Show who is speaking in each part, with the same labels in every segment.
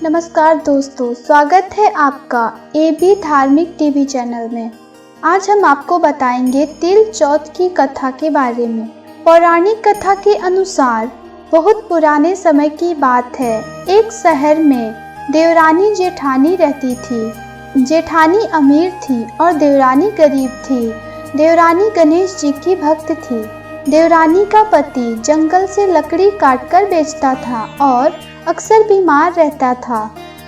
Speaker 1: नमस्कार दोस्तों, स्वागत है आपका एबी धार्मिक टीवी चैनल में। आज हम आपको बताएंगे तिल चौथ की कथा के बारे में। पौराणिक कथा के अनुसार बहुत पुराने समय की बात है। एक शहर में देवरानी जेठानी रहती थी। जेठानी अमीर थी और देवरानी गरीब थी। देवरानी गणेश जी की भक्त थी। देवरानी का पति जंगल से लकड़ी काटकर बेचता था और अक्सर बीमार रहता था।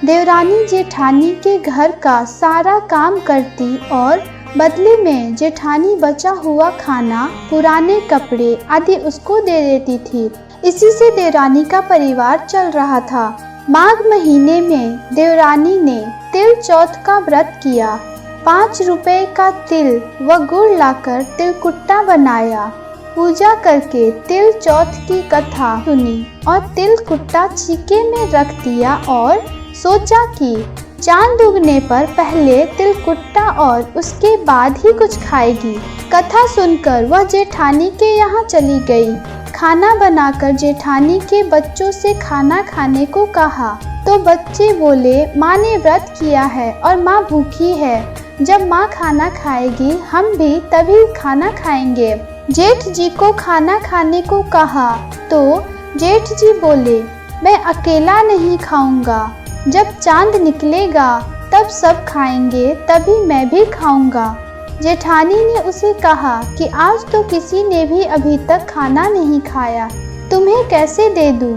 Speaker 1: देवरानी जेठानी के घर का सारा काम करती और बदले में जेठानी बचा हुआ खाना, पुराने कपड़े आदि उसको दे देती थी। इसी से देवरानी का परिवार चल रहा था। माघ महीने में देवरानी ने तिल चौथ का व्रत किया। 5 रुपए का तिल व गुड़ लाकर तिलकुट्टा बनाया। पूजा करके तिल चौथ की कथा सुनी और तिलकुट्टा छीके में रख दिया और सोचा कि चांद उगने पर पहले तिलकुट्टा और उसके बाद ही कुछ खाएगी। कथा सुनकर वह जेठानी के यहाँ चली गई। खाना बनाकर जेठानी के बच्चों से खाना खाने को कहा तो बच्चे बोले, माँ ने व्रत किया है और माँ भूखी है। जब माँ खाना खाएगी हम भी तभी खाना खाएंगे। जेठ जी को खाना खाने को कहा तो जेठ जी बोले, मैं अकेला नहीं खाऊंगा। जब चांद निकलेगा तब सब खाएंगे, तभी मैं भी खाऊंगा। जेठानी ने उसे कहा कि आज तो किसी ने भी अभी तक खाना नहीं खाया, तुम्हें कैसे दे दूं?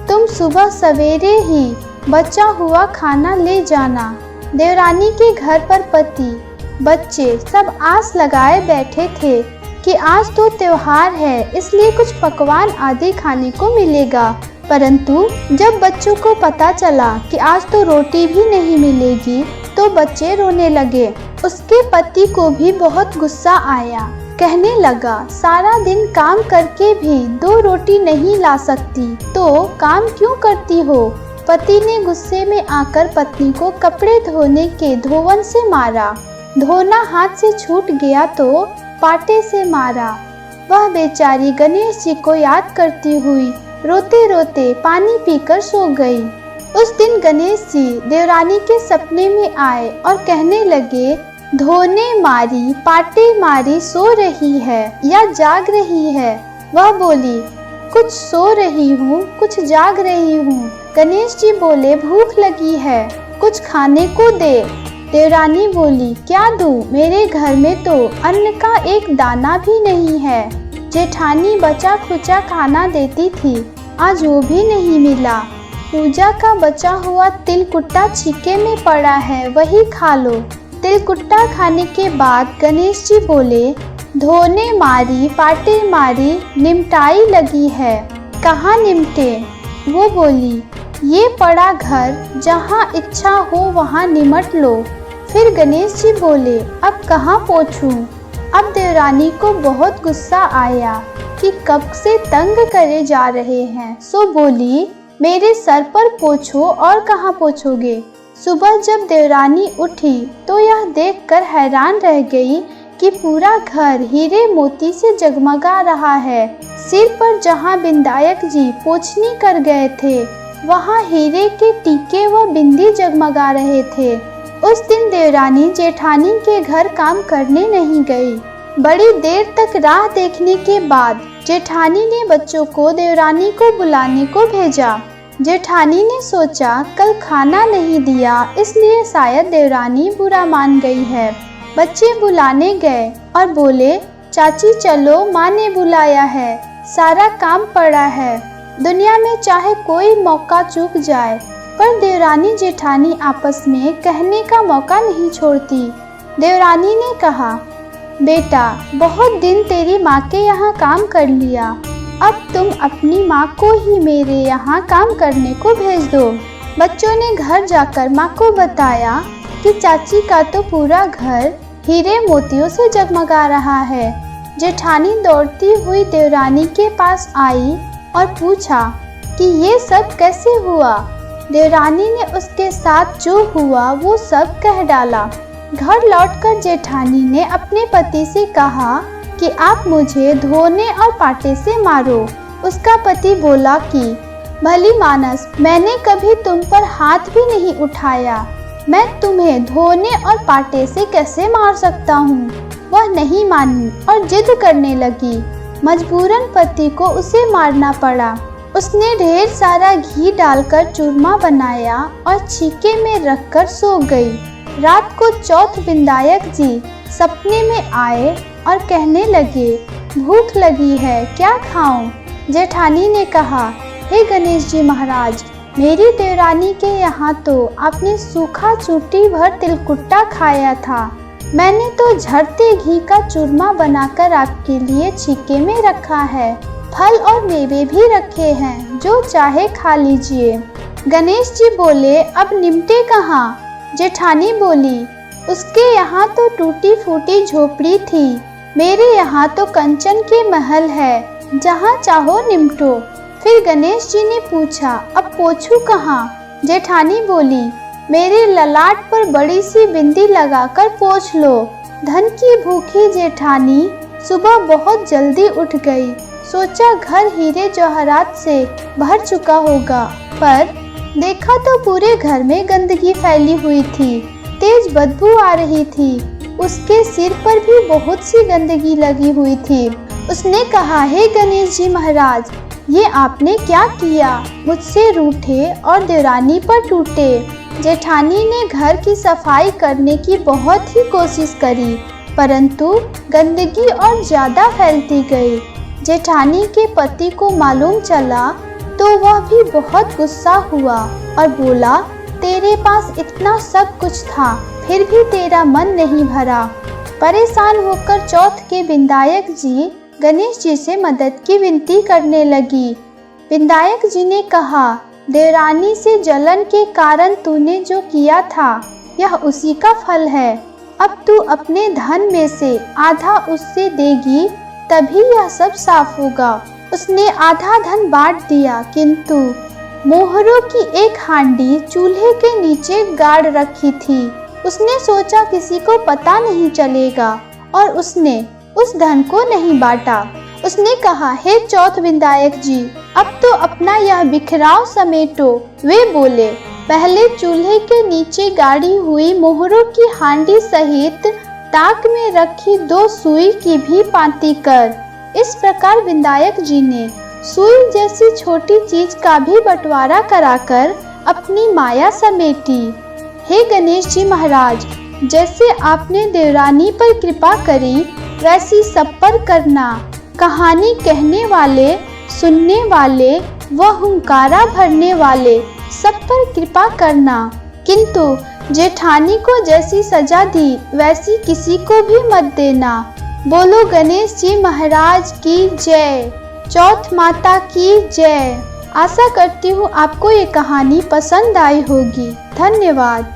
Speaker 1: तुम सुबह सवेरे ही बचा हुआ खाना ले जाना। देवरानी के घर पर पति, बच्चे सब आस लगाए बैठे थे कि आज तो त्योहार है, इसलिए कुछ पकवान आदि खाने को मिलेगा। परंतु जब बच्चों को पता चला कि आज तो रोटी भी नहीं मिलेगी तो बच्चे रोने लगे। उसके पति को भी बहुत गुस्सा आया। कहने लगा, सारा दिन काम करके भी 2 रोटी नहीं ला सकती तो काम क्यों करती हो? पति ने गुस्से में आकर पत्नी को कपड़े धोने के धोवन से मारा। धोना हाथ से छूट गया तो पाटे से मारा। वह बेचारी गणेश जी को याद करती हुई रोते रोते पानी पीकर सो गई। उस दिन गणेश जी देवरानी के सपने में आए और कहने लगे, धोने मारी पाटे मारी सो रही है या जाग रही है? वह बोली, कुछ सो रही हूँ, कुछ जाग रही हूँ। गणेश जी बोले, भूख लगी है, कुछ खाने को दे। देवरानी बोली, क्या दूँ? मेरे घर में तो अन्न का एक दाना भी नहीं है। जेठानी बचा खुचा खाना देती थी, आज वो भी नहीं मिला। पूजा का बचा हुआ तिलकुट्टा छीके में पड़ा है, वही खा लो। तिलकुट्टा खाने के बाद गणेश जी बोले, धोने मारी पाटे मारी निमटाई लगी है, कहाँ निमटे? वो बोली, ये पड़ा घर, जहाँ इच्छा हो वहाँ निमट लो। फिर गणेश जी बोले, अब कहाँ पोंछूं? अब देवरानी को बहुत गुस्सा आया कि कब से तंग करे जा रहे हैं, सो बोली, मेरे सर पर पोंछो और कहाँ पोंछोगे? सुबह जब देवरानी उठी तो यह देखकर हैरान रह गई कि पूरा घर हीरे मोती से जगमगा रहा है। सिर पर जहाँ विंदायक जी पोंछनी कर गए थे, वहाँ हीरे के टीके व बिंदी जगमगा रहे थे। उस दिन देवरानी जेठानी के घर काम करने नहीं गई। बड़ी देर तक राह देखने के बाद जेठानी ने बच्चों को देवरानी को बुलाने को भेजा। जेठानी ने सोचा, कल खाना नहीं दिया इसलिए शायद देवरानी बुरा मान गई है। बच्चे बुलाने गए और बोले, चाची चलो, माँ ने बुलाया है, सारा काम पड़ा है। दुनिया में चाहे कोई मौका चूक जाए पर देवरानी जेठानी आपस में कहने का मौका नहीं छोड़ती। देवरानी ने कहा, बेटा बहुत दिन तेरी माँ के यहाँ काम कर लिया, अब तुम अपनी माँ को ही मेरे यहाँ काम करने को भेज दो। बच्चों ने घर जाकर माँ को बताया कि चाची का तो पूरा घर हीरे मोतियों से जगमगा रहा है। जेठानी दौड़ती हुई देवरानी के पास आई और पूछा कि ये सब कैसे हुआ? देवरानी ने उसके साथ जो हुआ वो सब कह डाला। घर लौटकर जेठानी ने अपने पति से कहा कि आप मुझे धोने और पाटे से मारो। उसका पति बोला कि भली मानस, मैंने कभी तुम पर हाथ भी नहीं उठाया। मैं तुम्हें धोने और पाटे से कैसे मार सकता हूँ। वह नहीं मानी और जिद करने लगी। मजबूरन पति को उसे मारना पड़ा। उसने ढेर सारा घी डालकर चूरमा बनाया और छीके में रखकर सो गई। रात को चौथ विंदायक जी सपने में आए और कहने लगे, भूख लगी है, क्या खाऊं? जेठानी ने कहा, हे गणेश जी महाराज, मेरी देवरानी के यहाँ तो आपने सूखा चूटी भर तिलकुट्टा खाया था। मैंने तो झरते घी का चूरमा बनाकर आपके लिए छीके में रखा है। फल और मेवे भी रखे हैं, जो चाहे खा लीजिए। गणेश जी बोले, अब निमटे कहाँ? जेठानी बोली, उसके यहाँ तो टूटी फूटी झोपड़ी थी, मेरे यहाँ तो कंचन के महल है, जहाँ चाहो निमटो। फिर गणेश जी ने पूछा, अब पोछू कहाँ? जेठानी बोली, मेरे ललाट पर बड़ी सी बिंदी लगाकर पोछ लो। धन की भूखी जेठानी सुबह बहुत जल्दी उठ गई। सोचा घर हीरे जवाहरात से भर चुका होगा, पर देखा तो पूरे घर में गंदगी फैली हुई थी। तेज बदबू आ रही थी। उसके सिर पर भी बहुत सी गंदगी लगी हुई थी। उसने कहा, हे गणेश जी महाराज, ये आपने क्या किया? मुझसे रूठे और देवरानी पर टूटे। जेठानी ने घर की सफाई करने की बहुत ही कोशिश करी, परंतु गंदगी और ज़्यादा फैलती गई। जेठानी के पति को मालूम चला तो वह भी बहुत गुस्सा हुआ और बोला, तेरे पास इतना सब कुछ था, फिर भी तेरा मन नहीं भरा। परेशान होकर चौथ के विंदायक जी गणेश जी से मदद की विनती करने लगी। विंदायक जी ने कहा, देवरानी से जलन के कारण तूने जो किया था, यह उसी का फल है। अब तू अपने धन में से आधा उससे देगी, तभी यह सब साफ होगा। उसने आधा धन बांट दिया, किंतु मोहरों की एक हांडी चूल्हे के नीचे गाड़ रखी थी। उसने सोचा किसी को पता नहीं चलेगा और उसने उस धन को नहीं बांटा। उसने कहा, हे चौथ विंदायक जी, अब तो अपना यह बिखराव समेटो। वे बोले, पहले चूल्हे के नीचे गाड़ी हुई मोहरों की हांडी सहित ताक में रखी 2 सुई की भी पांति कर। इस प्रकार विंदायक जी ने सुई जैसी छोटी चीज का भी बंटवारा कराकर अपनी माया समेटी। हे गणेश जी महाराज, जैसे आपने देवरानी पर कृपा करी, वैसी सब पर करना। कहानी कहने वाले, सुनने वाले व हुंकारा भरने वाले सब पर कृपा करना, किंतु जेठानी को जैसी सजा दी वैसी किसी को भी मत देना। बोलो गणेश जी महाराज की जय, चौथ माता की जय। आशा करती हूँ आपको ये कहानी पसंद आई होगी। धन्यवाद।